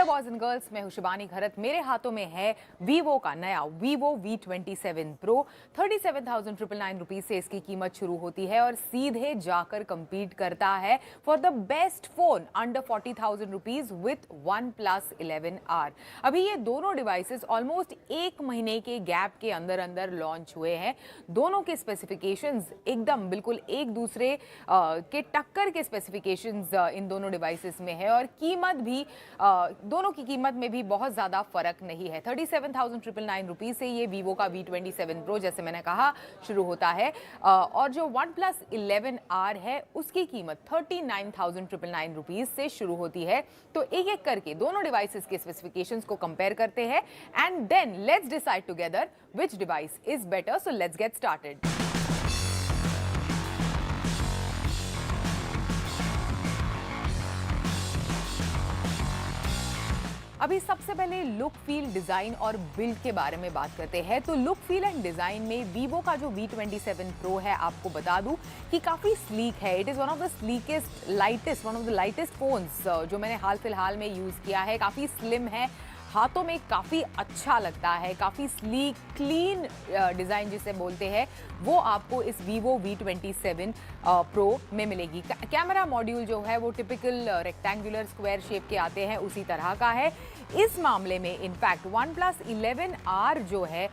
Hello boys and girls, मैं हूं शिबानी खरत। मेरे हाथों में है वीवो का नया वीवो V27 Pro। 37,999 रुपीज से इसकी कीमत शुरू होती है और सीधे जाकर compete करता है for the best phone under 40,000 rupees with OnePlus 11R। अभी ये दोनों डिवाइसेस ऑलमोस्ट एक महीने के गैप के अंदर अंदर लॉन्च हुए हैं। दोनों के स्पेसिफिकेशंस एकदम बिल्कुल एक दूसरे के टक्कर के स्पेसिफिकेशंस इन दोनों डिवाइसेस में है और कीमत भी दोनों की कीमत में भी बहुत ज़्यादा फर्क नहीं है। 37,999 रुपीज़ से ये वीवो का V27 Pro जैसे मैंने कहा शुरू होता है और जो OnePlus 11R है उसकी कीमत 39,999 रुपीज़ से शुरू होती है। तो एक एक करके दोनों डिवाइसेस के स्पेसिफिकेशंस को कंपेयर करते हैं and then let's decide together which device is better. So let's get started. अभी सबसे पहले लुक, फील, डिजाइन और बिल्ड के बारे में बात करते हैं। तो लुक, फील एंड डिजाइन में वीवो का जो V27 Pro है, आपको बता दूं कि काफी स्लीक है। It is one of the sleekest one of the lightest phones जो मैंने हाल फिलहाल में यूज किया है। काफी स्लिम है, हाथों में काफ़ी अच्छा लगता है, काफ़ी स्लीक क्लीन डिज़ाइन जिसे बोलते हैं वो आपको इस वीवो V27 Pro में मिलेगी। कैमरा मॉड्यूल जो है वो टिपिकल रेक्टेंगुलर स्क्वायर शेप के आते हैं, उसी तरह का है। इस मामले में इनफैक्ट OnePlus 11R जो है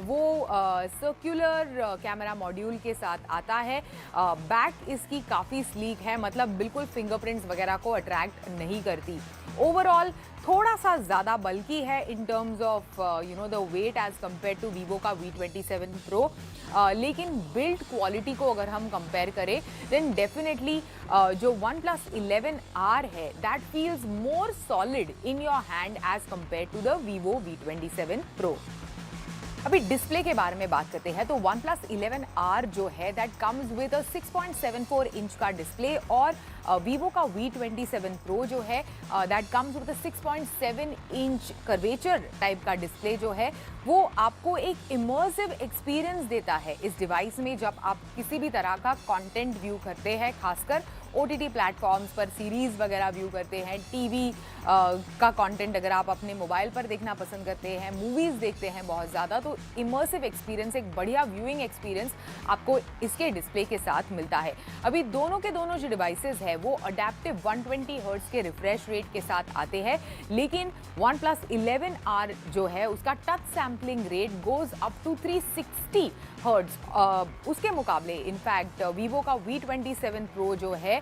वो सर्कुलर कैमरा मॉड्यूल के साथ आता है। बैक इसकी काफ़ी स्लीक है, मतलब बिल्कुल फिंगरप्रिंट्स वगैरह को अट्रैक्ट नहीं करती। ओवरऑल थोड़ा सा ज़्यादा बल्की है in terms of the weight as compare to Vivo का V27 Pro, लेकिन बिल्ड क्वालिटी को अगर हम कंपेयर करें देन डेफिनेटली जो OnePlus 11R है that feels more solid in your hand as compare to the Vivo V27 Pro। अभी display के बारे में बात करते हैं तो OnePlus 11R जो है that comes with a 6.74 inch का डिस्प्ले और वीवो का V27 Pro जो है that comes with a 6.7 inch curvature type का डिस्प्ले जो है वो आपको एक इमर्सिव एक्सपीरियंस देता है इस डिवाइस में। जब आप किसी भी तरह का कंटेंट व्यू करते हैं, खासकर OTT प्लेटफॉर्म्स पर सीरीज़ वगैरह व्यू करते हैं, टीवी का कंटेंट अगर आप अपने मोबाइल पर देखना पसंद करते हैं, मूवीज़ देखते हैं बहुत ज़्यादा, तो इमर्सिव एक्सपीरियंस, एक बढ़िया व्यूइंग एक्सपीरियंस आपको इसके डिस्प्ले के साथ मिलता है। अभी दोनों के दोनों जो डिवाइसेस है वो अडेप्टिव 120 हर्ट्ज के रिफ्रेश रेट के साथ आते हैं, लेकिन OnePlus 11R जो है उसका touch sampling rate goes up to 360 hertz. उसके मुकाबले इनफैक्ट वीवो का V27 Pro जो है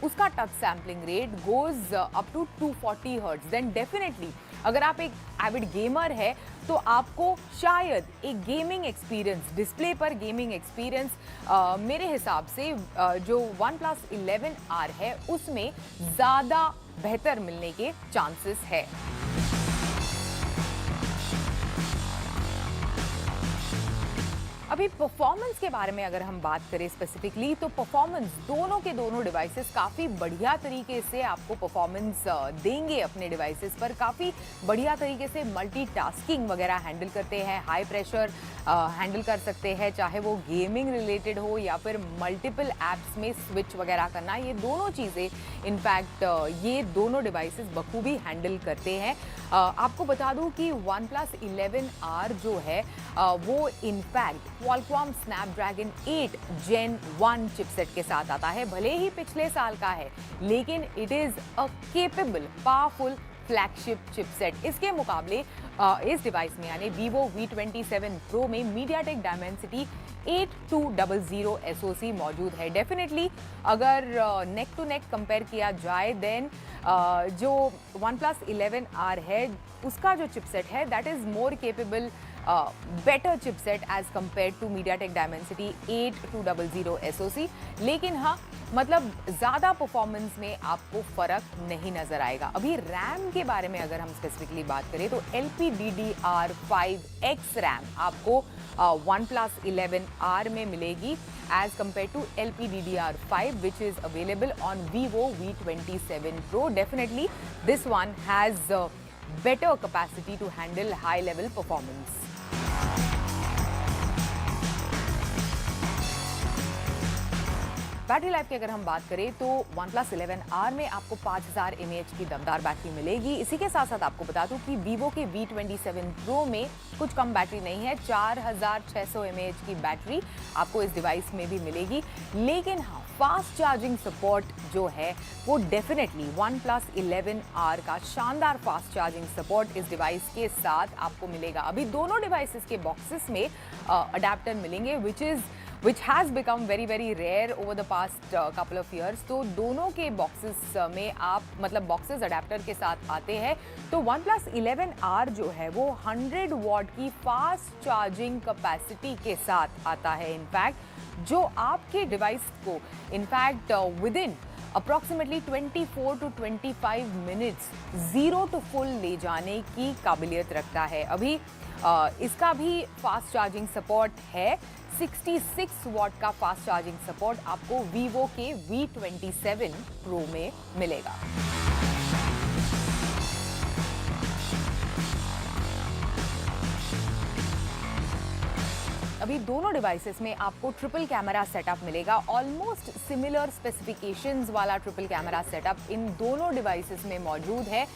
उसका touch sampling rate goes up to 240 hertz. Then definitely अगर आप एक एविड गेमर है तो आपको शायद एक गेमिंग एक्सपीरियंस, डिस्प्ले पर गेमिंग एक्सपीरियंस मेरे हिसाब से जो OnePlus 11R है उसमें ज़्यादा बेहतर मिलने के चांसेस है। अभी परफॉर्मेंस के बारे में अगर हम बात करें स्पेसिफिकली तो परफॉर्मेंस दोनों के दोनों डिवाइसेस काफ़ी बढ़िया तरीके से आपको परफॉर्मेंस देंगे अपने डिवाइसेस पर। काफ़ी बढ़िया तरीके से मल्टीटास्किंग वगैरह हैंडल करते हैं, हाई प्रेशर हैंडल कर सकते हैं, चाहे वो गेमिंग रिलेटेड हो या फिर मल्टीपल एप्स में स्विच वगैरह करना, ये दोनों चीज़ें इनफैक्ट ये दोनों डिवाइसेस बखूबी हैंडल करते हैं। आपको बता दूं कि OnePlus 11R जो है वो in fact Qualcomm Snapdragon 8 Gen 1 chipset के साथ आता है। भले ही पिछले साल का है लेकिन it is a capable powerful flagship chipset. इसके मुकाबले इस डिवाइस में यानी वीवो V27 Pro में MediaTek Dimensity 8200 SoC मौजूद है। डेफिनेटली अगर नेक टू नेक कंपेयर किया जाए देन जो OnePlus 11R है उसका जो चिपसेट है that is more capable, better chipset as compare to MediaTek Dimensity 8200 SoC। लेकिन हाँ, मतलब ज़्यादा परफॉर्मेंस में आपको फ़र्क नहीं नज़र आएगा। अभी रैम के बारे में अगर हम स्पेसिफिकली बात करें तो LPDDR5X रैम आपको OnePlus 11R में मिलेगी as compare to LPDDR5 which is available on Vivo V27 Pro। Definitely this one has better capacity to handle high level performance. Battery life की अगर हम बात करें तो OnePlus 11R में आपको 5000 mAh की दमदार बैटरी मिलेगी। इसी के साथ साथ आपको बता दूं कि Vivo के V27 Pro में कुछ कम बैटरी नहीं है, 4600 mAh की बैटरी आपको इस डिवाइस में भी मिलेगी। लेकिन हाँ, फास्ट चार्जिंग सपोर्ट जो है वो डेफिनेटली OnePlus 11R का शानदार फास्ट चार्जिंग सपोर्ट इस डिवाइस के साथ आपको मिलेगा। अभी दोनों डिवाइसेस के बॉक्सेस में अडेप्टर मिलेंगे which has become very rare over the past couple of years। तो दोनों के बॉक्सेस में आप मतलब बॉक्सेस अडेप्टर के साथ आते हैं। तो OnePlus 11R जो है वो 100 वॉट की फास्ट चार्जिंग कैपेसिटी के साथ आता है, इनफैक्ट जो आपके डिवाइस को in fact within approximately 24 to 25 minutes zero to full ले जाने की काबिलियत रखता है। अभी इसका भी फास्ट चार्जिंग सपोर्ट है। 66 वॉट का फास्ट चार्जिंग सपोर्ट आपको Vivo के V27 Pro में मिलेगा। अभी दोनों डिवाइसेस में आपको ट्रिपल कैमरा सेटअप मिलेगा। ऑलमोस्ट सिमिलर स्पेसिफिकेशंस वाला ट्रिपल कैमरा सेटअप इन दोनों डिवाइसेस में मौजूद है,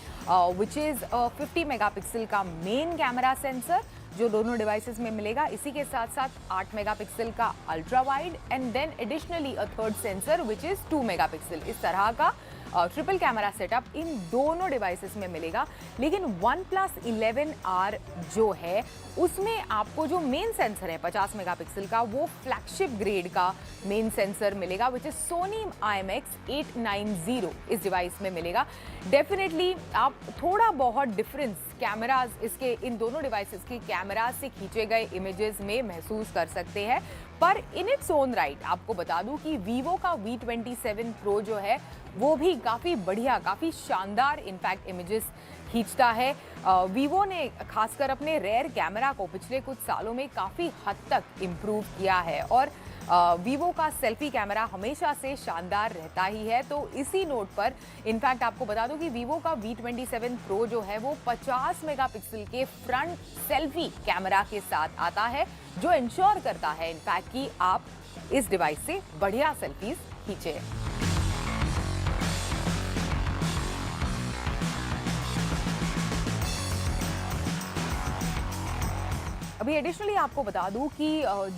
विच इज़ 50 मेगापिक्सल का मेन कैमरा सेंसर जो दोनों डिवाइसेस में मिलेगा। इसी के साथ साथ 8 मेगापिक्सल का ultra wide and then additionally a third sensor which is 2 megapixel. इस तरह का ट्रिपल कैमरा सेटअप इन दोनों डिवाइसेस में मिलेगा। लेकिन OnePlus 11R जो है उसमें आपको जो मेन सेंसर है 50 मेगापिक्सल का, वो फ्लैगशिप ग्रेड का मेन सेंसर मिलेगा विच इज Sony IMX890 इस डिवाइस में मिलेगा। डेफिनेटली आप थोड़ा बहुत डिफरेंस कैमराज इसके इन दोनों डिवाइसेस के कैमरा से खींचे गए इमेजेस में महसूस कर सकते हैं, पर इन इट्स ओन राइट आपको बता दूं कि Vivo का V27 Pro जो है वो भी काफ़ी बढ़िया, काफ़ी शानदार इनफैक्ट इमेजेस खींचता है। Vivo ने खासकर अपने रेयर कैमरा को पिछले कुछ सालों में काफ़ी हद तक इम्प्रूव किया है और Vivo का सेल्फी कैमरा हमेशा से शानदार रहता ही है। तो इसी नोट पर इनफैक्ट आपको बता दूं कि Vivo का V27 Pro जो है वो 50 मेगापिक्सल के फ्रंट सेल्फी कैमरा के साथ आता है, जो इंश्योर करता है इनफैक्ट कि आप इस डिवाइस से बढ़िया सेल्फीज खींचे। अभी एडिशनली आपको बता दूं कि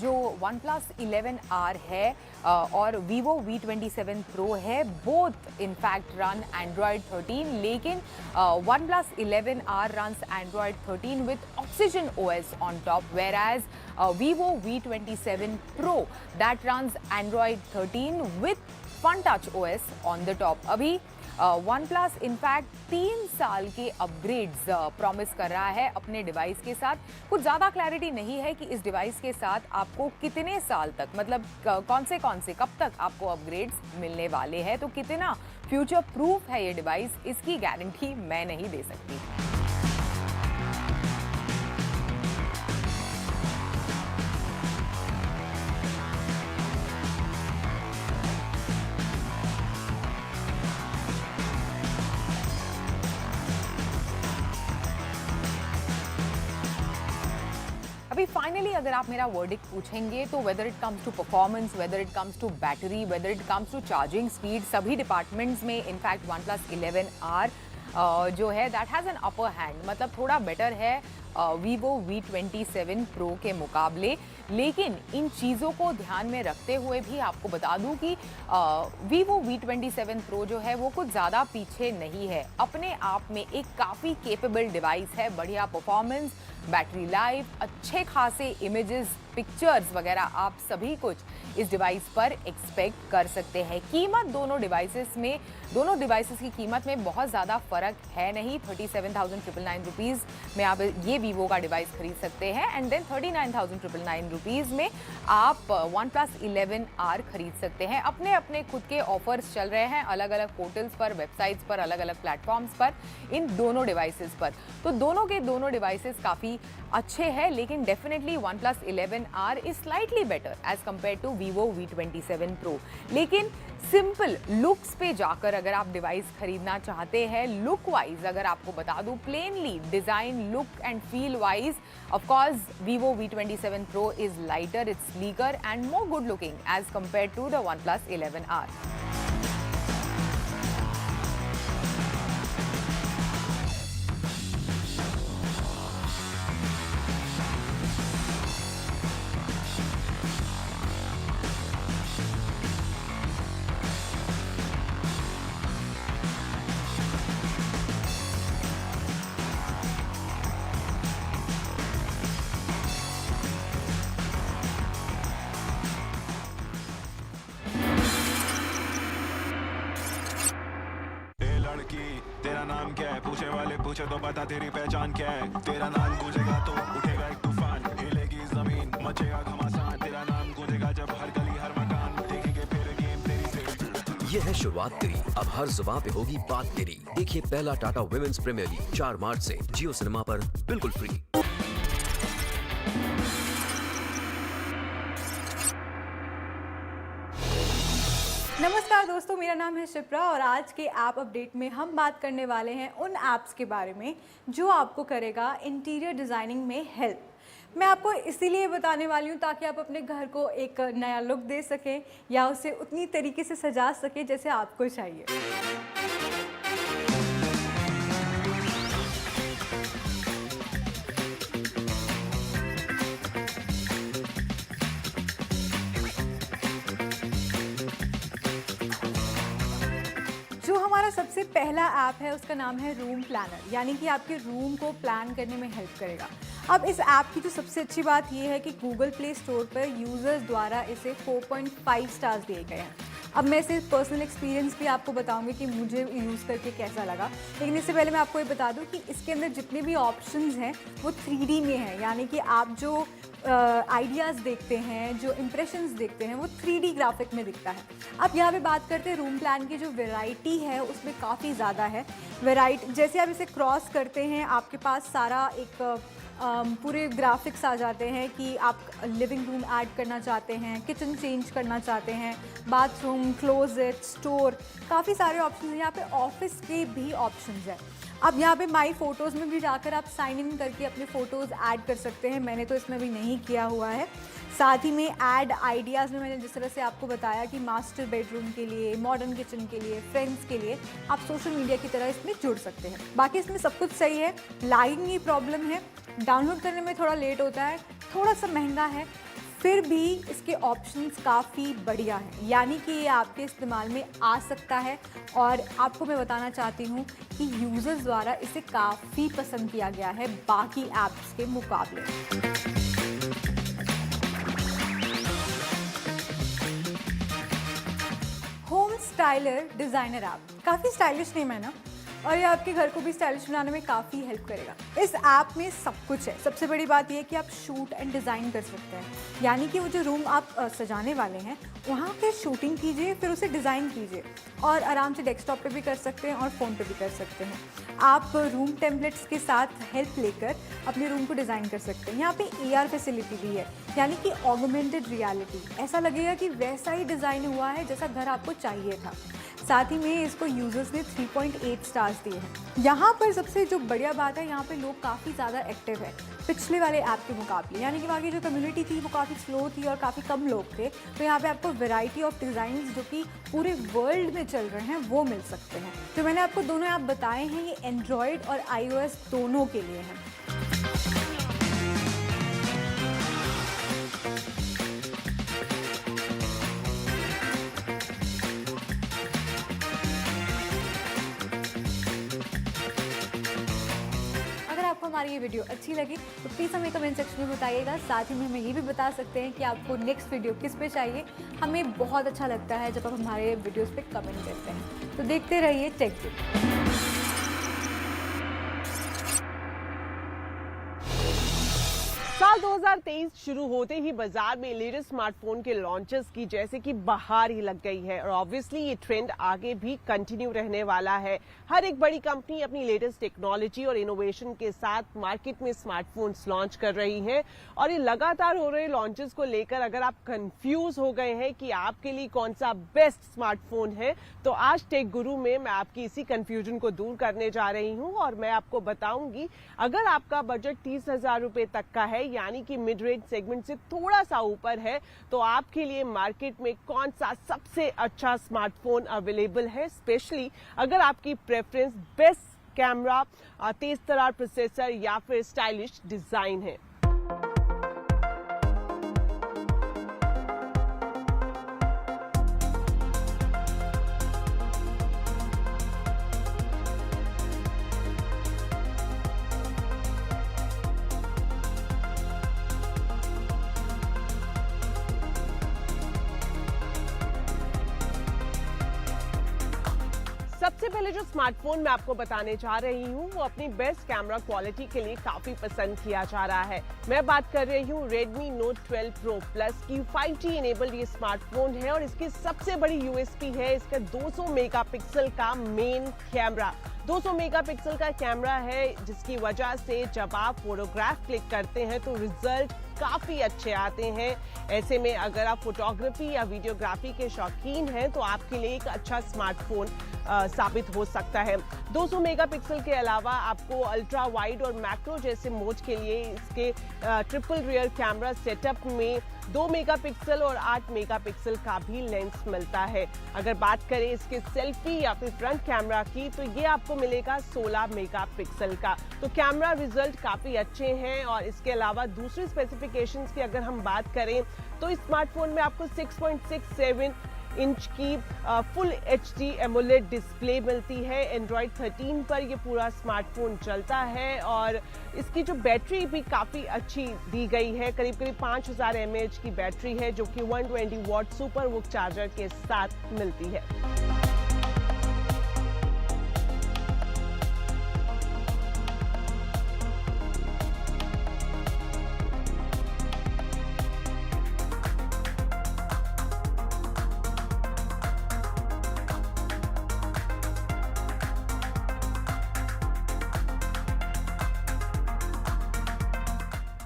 जो OnePlus 11R है और Vivo V27 Pro है, बोथ इनफैक्ट रन Android 13, लेकिन OnePlus 11R runs Android 13 with Oxygen OS on top, whereas Vivo V27 Pro that runs Android 13 with FunTouch OS on the top। अभी OnePlus in fact 3 साल के upgrades promise कर रहा है अपने device के साथ। कुछ ज़्यादा क्लैरिटी नहीं है कि इस डिवाइस के साथ आपको कितने साल तक, मतलब कौन से कब तक आपको अपग्रेड्स मिलने वाले हैं। तो कितना फ्यूचर प्रूफ है ये डिवाइस, इसकी गारंटी मैं नहीं दे सकती। अभी फाइनली अगर आप मेरा वर्डिक्ट पूछेंगे तो whether it comes to performance, whether it comes to battery, whether it comes to charging speed, सभी डिपार्टमेंट्स में इनफैक्ट OnePlus 11R जो है that has an upper hand, मतलब थोड़ा बेटर है Vivo V27 Pro के मुकाबले। लेकिन इन चीज़ों को ध्यान में रखते हुए भी आपको बता दूं कि Vivo V27 Pro जो है वो कुछ ज़्यादा पीछे नहीं है, अपने आप में एक काफ़ी केपेबल डिवाइस है। बढ़िया परफॉर्मेंस, बैटरी लाइफ, अच्छे खासे इमेजेस, पिक्चर्स वगैरह आप सभी कुछ इस डिवाइस पर एक्सपेक्ट कर सकते हैं। कीमत दोनों डिवाइसेस की कीमत में बहुत ज़्यादा फ़र्क है नहीं। 37,999 रुपीज़ में आप ये Vivo का डिवाइस खरीद सकते हैं एंड देन 39,999 रुपीज़ में आप OnePlus 11R खरीद सकते हैं। अपने अपने खुद के ऑफर्स चल रहे हैं अलग अलग पोर्टल्स पर, वेबसाइट्स पर, अलग अलग प्लेटफॉर्म्स पर इन दोनों डिवाइसेस पर। तो दोनों के दोनों डिवाइसेस काफ़ी अच्छे हैं, लेकिन definitely OnePlus 11 11R is slightly better as compared to Vivo V27 Pro. लेकिन सिंपल लुक्स पे जाकर अगर आप डिवाइस खरीदना चाहते हैं, लुक वाइज अगर आपको बता दूं, plainly design, look and feel wise, of course Vivo V27 Pro is lighter, it's sleeker and more good looking as compared to the OnePlus 11R. तेरा नाम क्या है, पूछे वाले पूछे तो बता तेरी पहचान क्या है। तेरा नाम गूंजेगा तो उठेगा एक तूफान, हिलेगी जमीन, मचेगा घमासान। तेरा नाम गूंजेगा जब हर गली हर मकान देखेंगे फिर गेम तेरी से। ये है शुरुआत तेरी, अब हर जुबान पे होगी बात तेरी। देखिए पहला टाटा वुमेन्स प्रीमियर लीग 4 मार्च से जियो सिनेमा पर बिल्कुल फ्री। नमस्कार दोस्तों, मेरा नाम है शिप्रा और आज के ऐप अपडेट में हम बात करने वाले हैं उन ऐप्स के बारे में जो आपको करेगा इंटीरियर डिज़ाइनिंग में हेल्प। मैं आपको इसीलिए बताने वाली हूँ ताकि आप अपने घर को एक नया लुक दे सकें या उसे उतनी तरीके से सजा सकें जैसे आपको चाहिए। जो हमारा सबसे पहला ऐप है उसका नाम है रूम प्लानर, यानी कि आपके रूम को प्लान करने में हेल्प करेगा। अब इस ऐप की जो सबसे अच्छी बात ये है कि गूगल प्ले स्टोर पर यूज़र्स द्वारा इसे 4.5 स्टार्स दिए गए हैं। अब मैं इसे पर्सनल एक्सपीरियंस भी आपको बताऊंगी कि मुझे यूज़ करके कैसा लगा, लेकिन इससे पहले मैं आपको ये बता दूं कि इसके अंदर जितने भी ऑप्शंस हैं वो 3D में हैं, यानी कि आप जो आइडियाज़ देखते हैं, जो इम्प्रेशंस देखते हैं, वो 3D ग्राफिक में दिखता है। अब यहाँ पे बात करते हैं रूम प्लान की, जो वैरायटी है उसमें काफ़ी ज़्यादा है। जैसे आप इसे क्रॉस करते हैं आपके पास सारा एक पूरे ग्राफिक्स आ जाते हैं कि आप लिविंग रूम ऐड करना चाहते हैं, किचन चेंज करना चाहते हैं, बाथरूम, क्लोजेट, स्टोर, काफ़ी सारे ऑप्शन हैं। यहाँ पे ऑफिस के भी ऑप्शंस हैं। अब यहाँ पे माई फ़ोटोज़ में भी जाकर आप साइन इन करके अपने फ़ोटोज़ ऐड कर सकते हैं। मैंने तो इसमें अभी नहीं किया हुआ है। साथ ही में ऐड आइडियाज़ में मैंने जिस तरह से आपको बताया कि मास्टर बेडरूम के लिए, मॉडर्न किचन के लिए, फ्रेंड्स के लिए आप सोशल मीडिया की तरह इसमें जुड़ सकते हैं। बाकी इसमें सब कुछ सही है, लैगिंग की प्रॉब्लम है, डाउनलोड करने में थोड़ा लेट होता है, थोड़ा सा महंगा है, फिर भी इसके ऑप्शंस काफ़ी बढ़िया हैं, यानी कि ये आपके इस्तेमाल में आ सकता है। और आपको मैं बताना चाहती हूँ कि यूज़र्स द्वारा इसे काफ़ी पसंद किया गया है बाकी ऐप्स के मुकाबले। होम स्टाइलर डिज़ाइनर ऐप काफ़ी स्टाइलिश नेम है ना, और ये आपके घर को भी स्टाइलिश बनाने में काफ़ी हेल्प करेगा। इस ऐप में सब कुछ है। सबसे बड़ी बात यह है कि आप शूट एंड डिज़ाइन कर सकते हैं, यानी कि वो जो रूम आप सजाने वाले हैं वहाँ पे शूटिंग कीजिए, फिर उसे डिज़ाइन कीजिए और आराम से डेस्कटॉप पे भी कर सकते हैं और फ़ोन पे भी कर सकते हैं। आप रूम टेम्पलेट्स के साथ हेल्प लेकर अपने रूम को डिज़ाइन कर सकते हैं। यहाँ पे AR फैसिलिटी भी है, यानी कि ऑगमेंटेड रियलिटी, ऐसा लगेगा कि वैसा ही डिज़ाइन हुआ है जैसा घर आपको चाहिए था। साथ ही में इसको यूज़र्स ने 3.8 स्टार्स दिए हैं। यहाँ पर सबसे जो बढ़िया बात है, यहाँ पे लोग काफ़ी ज़्यादा एक्टिव है पिछले वाले ऐप के मुकाबले, यानी कि वहाँ की जो कम्युनिटी थी वो काफ़ी स्लो थी और काफ़ी कम लोग थे। तो यहाँ पे आपको वैरायटी ऑफ डिज़ाइंस जो कि पूरे वर्ल्ड में चल रहे हैं वो मिल सकते हैं। तो मैंने आपको दोनों ऐप बताए हैं, ये एंड्रॉयड और iOS दोनों के लिए हैं। हमारी ये वीडियो अच्छी लगी तो प्लीज़ हमें कमेंट सेक्शन में बताइएगा। साथ ही में हमें ये भी बता सकते हैं कि आपको नेक्स्ट वीडियो किस पे चाहिए। हमें बहुत अच्छा लगता है जब आप हमारे वीडियोस पे कमेंट करते हैं। तो देखते रहिए टेक टिप। साल 2023 शुरू होते ही बाजार में लेटेस्ट स्मार्टफोन के लॉन्चेस की जैसे कि बहार ही लग गई है और ऑब्वियसली ये ट्रेंड आगे भी कंटिन्यू रहने वाला है। हर एक बड़ी कंपनी अपनी लेटेस्ट टेक्नोलॉजी और इनोवेशन के साथ मार्केट में स्मार्टफोन्स लॉन्च कर रही है और ये लगातार हो रहे लॉन्चेस को लेकर अगर आप कंफ्यूज हो गए हैं कि आपके लिए कौन सा बेस्ट स्मार्टफोन है तो आज टेक गुरु में मैं आपकी इसी कंफ्यूजन को दूर करने जा रही हूँ और मैं आपको बताऊंगी अगर आपका बजट 30,000 रुपए तक का है यानी कि मिड रेंज सेगमेंट से थोड़ा सा ऊपर है तो आपके लिए मार्केट में कौन सा सबसे अच्छा स्मार्टफोन अवेलेबल है, स्पेशली अगर आपकी प्रेफरेंस बेस्ट कैमरा, तेज तर्रार प्रोसेसर या फिर स्टाइलिश डिजाइन है। सबसे पहले जो स्मार्टफोन मैं आपको बताने जा रही हूँ वो अपनी बेस्ट कैमरा क्वालिटी के लिए काफी पसंद किया जा रहा है। मैं बात कर रही हूँ Redmi Note 12 Pro Plus की 5G इनेबल्ड ये स्मार्टफोन है और इसकी सबसे बड़ी यूएसपी है इसका 200 मेगापिक्सल का मेन कैमरा। 200 मेगापिक्सल का कैमरा है जिसकी वजह से जब आप फोटोग्राफ क्लिक करते हैं तो रिजल्ट काफी अच्छे आते हैं। ऐसे में अगर आप फोटोग्राफी या वीडियोग्राफी के शौकीन हैं तो आपके लिए एक अच्छा स्मार्टफोन साबित हो सकता है। 200 मेगापिक्सल के अलावा आपको अल्ट्रा वाइड और मैक्रो जैसे मोड के लिए इसके ट्रिपल रियर कैमरा सेटअप में 2 मेगापिक्सल और 8 मेगापिक्सल का भी लेंस मिलता है। अगर बात करें इसके सेल्फी या फिर फ्रंट कैमरा की तो ये आपको मिलेगा 16 मेगापिक्सल का। तो कैमरा रिजल्ट काफी अच्छे हैं और इसके अलावा दूसरी स्पेसिफिकेशंस की अगर हम बात करें तो इस स्मार्टफोन में आपको 6.67 इंच की फुल HD एमोलेड डिस्प्ले मिलती है। एंड्रॉइड 13 पर ये पूरा स्मार्टफोन चलता है और इसकी जो बैटरी भी काफ़ी अच्छी दी गई है, करीब करीब 5000 mAh की बैटरी है जो कि 120 वॉट सुपर वुक चार्जर के साथ मिलती है।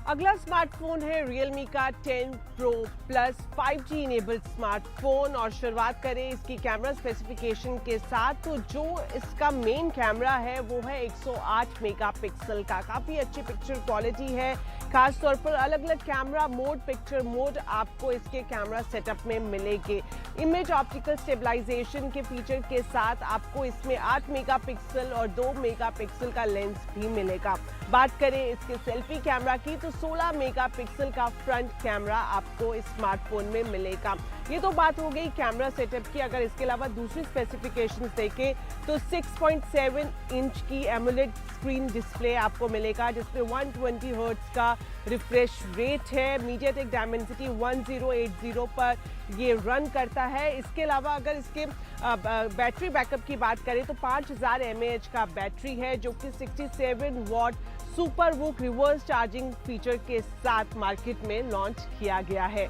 अगला स्मार्टफोन है Realme का 10 Pro Plus 5G enabled smartphone और शुरुआत करें इसकी कैमरा स्पेसिफिकेशन के साथ तो जो इसका मेन कैमरा है वो है 108 मेगापिक्सल का। काफ़ी अच्छी पिक्चर क्वालिटी है, खास तौर पर अलग अलग कैमरा मोड, पिक्चर मोड आपको इसके कैमरा सेटअप में मिलेंगे। इमेज ऑप्टिकल स्टेबलाइजेशन के फीचर के साथ आपको इसमें 8 मेगापिक्सल और 2 मेगापिक्सल का लेंस भी मिलेगा। बात करें इसके सेल्फी कैमरा की तो 16 मेगापिक्सल का फ्रंट कैमरा आपको इस स्मार्टफोन में मिलेगा। ये तो बात हो गई कैमरा सेटअप की। अगर इसके अलावा दूसरी स्पेसिफिकेशंस देखें तो 6.7 इंच की एमोलेड स्क्रीन डिस्प्ले आपको मिलेगा जिसमें 120 हर्ट्ज का रिफ्रेश रेट है। मीडियाटेक डायमेंसिटी 1080 पर ये रन करता है। इसके अलावा अगर इसके बैटरी बैकअप की बात करें तो 5000 mAh का बैटरी है जो कि 67 what super Wook reverse charging feature के साथ मार्केट में लॉन्च किया गया है।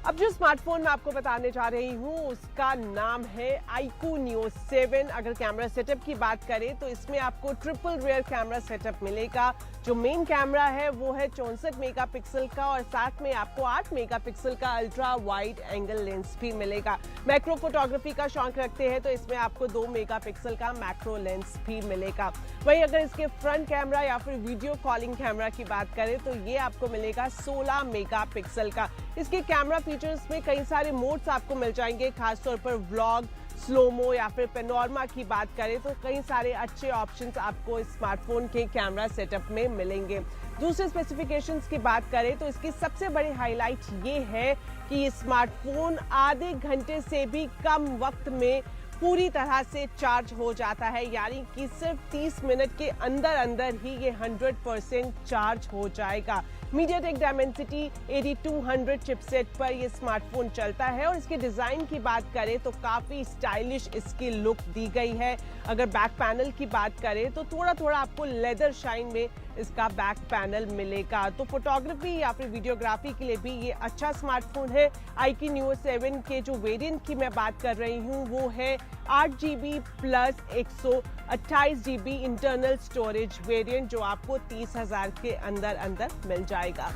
अब जो स्मार्टफोन मैं आपको बताने जा रही हूँ उसका नाम है iQOO Neo 7। अगर कैमरा सेटअप की बात करें तो इसमें आपको ट्रिपल रियर कैमरा सेटअप मिलेगा। जो मेन कैमरा है वो है 64 मेगापिक्सल का और साथ में आपको 8 मेगापिक्सल का अल्ट्रा वाइड एंगल लेंस भी मिलेगा। मैक्रो फोटोग्राफी का शौक रखते हैं तो इसमें आपको 2 मेगापिक्सल का मैक्रो लेंस भी मिलेगा। वहीं अगर इसके फ्रंट कैमरा या फिर वीडियो कॉलिंग कैमरा की बात करें तो ये आपको मिलेगा 16 मेगापिक्सल का। इसके कैमरा फीचर्स में कई सारे मोड्स आपको मिल जाएंगे, खासतौर पर व्लॉग, स्लोमो या फिर पेनोरमा की बात करें तो कई सारे अच्छे ऑप्शंस आपको इस स्मार्टफोन के कैमरा सेटअप में मिलेंगे। दूसरे स्पेसिफिकेशंस की बात करें तो इसकी सबसे बड़ी हाईलाइट ये है कि ये स्मार्टफोन आधे घंटे से भी कम वक्त में पूरी तरह से चार्ज हो जाता है, यानी कि सिर्फ 30 मिनट के अंदर अंदर ही ये 100% चार्ज हो जाएगा। MediaTek Dimensity 8200 चिपसेट पर ये स्मार्टफोन चलता है और इसके डिजाइन की बात करें तो काफी स्टाइलिश इसकी लुक दी गई है। अगर बैक पैनल की बात करें तो थोड़ा थोड़ा आपको लेदर शाइन में इसका बैक पैनल मिलेगा। तो फोटोग्राफी या फिर वीडियोग्राफी के लिए भी ये अच्छा स्मार्टफोन है। iQOO Neo 7 के जो वेरिएंट की मैं बात कर रही हूँ वो है 8GB plus 128GB internal storage variant, जो आपको 30,000 के अंदर अंदर मिल जाएगा।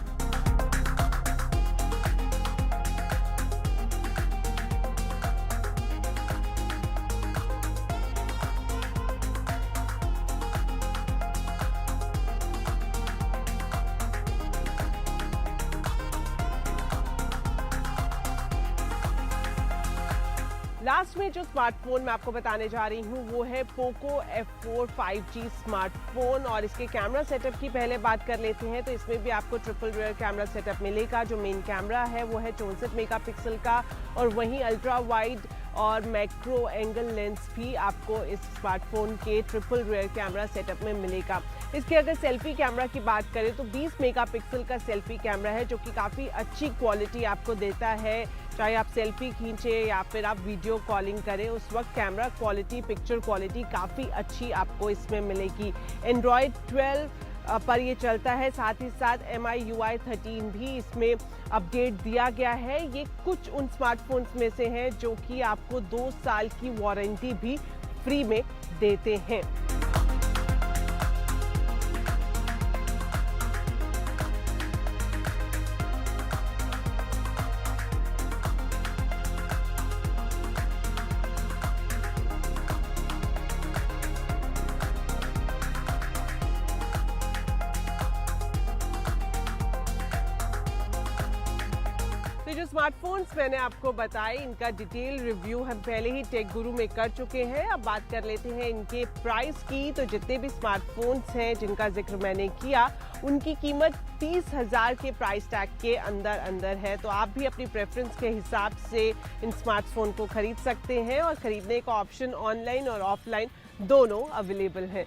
लास्ट में जो स्मार्टफोन मैं आपको बताने जा रही हूँ वो है पोको F4 5G स्मार्टफोन। और इसके कैमरा सेटअप की पहले बात कर लेते हैं तो इसमें भी आपको ट्रिपल रियर कैमरा सेटअप मिलेगा। जो मेन कैमरा है वो है 64 मेगापिक्सल का, और वहीं अल्ट्रा वाइड और मैक्रो एंगल लेंस भी आपको इस स्मार्टफोन के ट्रिपल रियर कैमरा सेटअप में मिलेगा। इसके अगर सेल्फी कैमरा की बात करें तो 20 मेगापिक्सल का सेल्फी कैमरा है, जो कि काफ़ी अच्छी क्वालिटी आपको देता है। चाहे आप सेल्फी खींचे या फिर आप वीडियो कॉलिंग करें, उस वक्त कैमरा क्वालिटी, पिक्चर क्वालिटी काफ़ी अच्छी आपको इसमें मिलेगी। एंड्रॉयड 12 पर ये चलता है, साथ ही साथ MIUI 13 भी इसमें अपडेट दिया गया है। ये कुछ उन स्मार्टफोन्स में से हैं जो कि आपको 2 साल की वारंटी भी फ्री में देते हैं। तो जो स्मार्टफोन्स मैंने आपको बताए, इनका डिटेल रिव्यू हम पहले ही टेक गुरु में कर चुके हैं। अब बात कर लेते हैं इनके प्राइस की। तो जितने भी स्मार्टफोन्स हैं जिनका जिक्र मैंने किया, उनकी कीमत 30,000 के प्राइस टैग के अंदर अंदर है। तो आप भी अपनी प्रेफरेंस के हिसाब से इन स्मार्टफोन को खरीद सकते हैं, और खरीदने का ऑप्शन ऑनलाइन और ऑफलाइन दोनों अवेलेबल है।